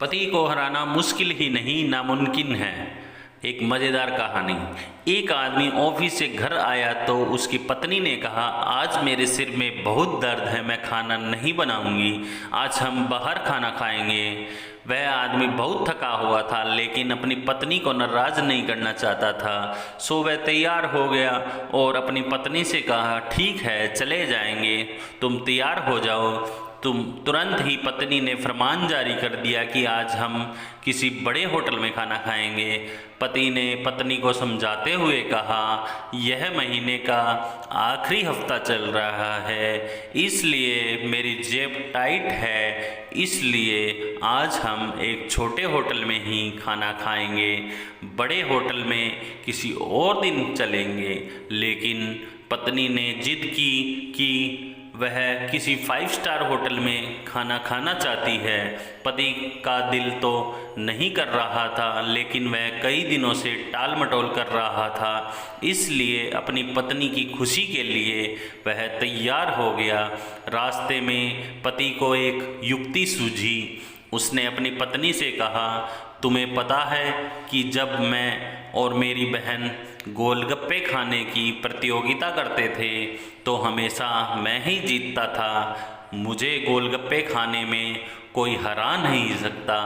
पति को हराना मुश्किल ही नहीं नामुमकिन है। एक मज़ेदार कहानी। एक आदमी ऑफिस से घर आया तो उसकी पत्नी ने कहा, आज मेरे सिर में बहुत दर्द है, मैं खाना नहीं बनाऊंगी, आज हम बाहर खाना खाएंगे। वह आदमी बहुत थका हुआ था लेकिन अपनी पत्नी को नाराज़ नहीं करना चाहता था, सो वह तैयार हो गया और अपनी पत्नी से कहा, ठीक है चले जाएंगे, तुम तैयार हो जाओ। तुरंत ही पत्नी ने फरमान जारी कर दिया कि आज हम किसी बड़े होटल में खाना खाएंगे। पति ने पत्नी को समझाते हुए कहा, यह महीने का आखिरी हफ्ता चल रहा है, इसलिए मेरी जेब टाइट है, इसलिए आज हम एक छोटे होटल में ही खाना खाएंगे, बड़े होटल में किसी और दिन चलेंगे। लेकिन पत्नी ने जिद की कि वह किसी 5 स्टार होटल में खाना खाना चाहती है। पति का दिल तो नहीं कर रहा था लेकिन वह कई दिनों से टाल मटोल कर रहा था, इसलिए अपनी पत्नी की खुशी के लिए वह तैयार हो गया। रास्ते में पति को एक युक्ति सूझी। उसने अपनी पत्नी से कहा, तुम्हें पता है कि जब मैं और मेरी बहन गोलगप्पे खाने की प्रतियोगिता करते थे तो हमेशा मैं ही जीतता था। मुझे गोलगप्पे खाने में कोई हरा नहीं सकता।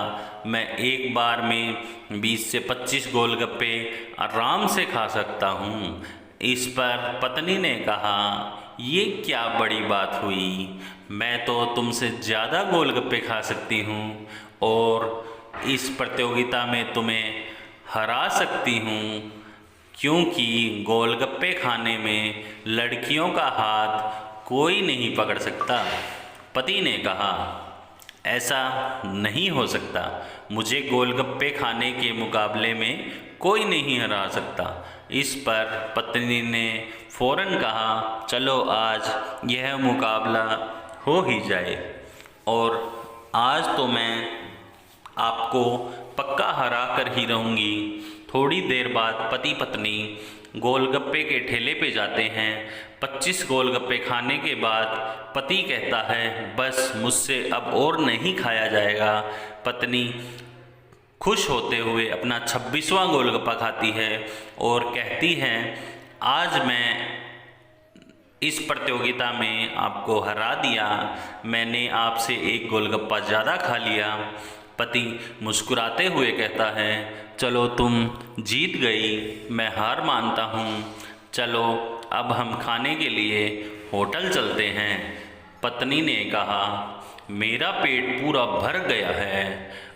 मैं एक बार में 20 से 25 गोलगप्पे आराम से खा सकता हूँ। इस पर पत्नी ने कहा, ये क्या बड़ी बात हुई, मैं तो तुमसे ज़्यादा गोलगप्पे खा सकती हूँ और इस प्रतियोगिता में तुम्हें हरा सकती हूँ, क्योंकि गोलगप्पे खाने में लड़कियों का हाथ कोई नहीं पकड़ सकता। पति ने कहा, ऐसा नहीं हो सकता, मुझे गोलगप्पे खाने के मुकाबले में कोई नहीं हरा सकता। इस पर पत्नी ने फौरन कहा, चलो आज यह मुकाबला हो ही जाए और आज तो मैं आपको पक्का हरा कर ही रहूँगी। थोड़ी देर बाद पति पत्नी गोलगप्पे के ठेले पे जाते हैं। 25 गोलगप्पे खाने के बाद पति कहता है, बस मुझसे अब और नहीं खाया जाएगा। पत्नी खुश होते हुए अपना 26वां गोलगप्पा खाती है और कहती है, आज मैं इस प्रतियोगिता में आपको हरा दिया, मैंने आपसे एक गोलगप्पा ज़्यादा खा लिया। पति मुस्कुराते हुए कहता है, चलो तुम जीत गई, मैं हार मानता हूँ, चलो अब हम खाने के लिए होटल चलते हैं। पत्नी ने कहा, मेरा पेट पूरा भर गया है,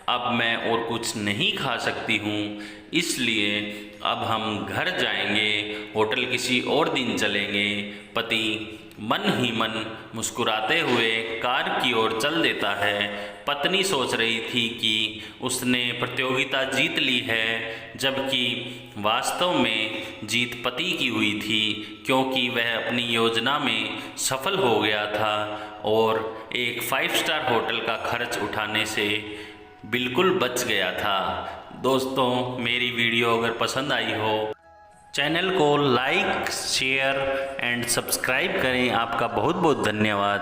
अब मैं और कुछ नहीं खा सकती हूँ, इसलिए अब हम घर जाएंगे, होटल किसी और दिन चलेंगे। पति मन ही मन मुस्कुराते हुए कार की ओर चल देता है। पत्नी सोच रही थी कि उसने प्रतियोगिता जीत ली है, जबकि वास्तव में जीत पति की हुई थी, क्योंकि वह अपनी योजना में सफल हो गया था और एक 5 स्टार होटल का खर्च उठाने से बिल्कुल बच गया था। दोस्तों, मेरी वीडियो अगर पसंद आई हो, चैनल को लाइक, शेयर एंड सब्सक्राइब करें। आपका बहुत बहुत धन्यवाद।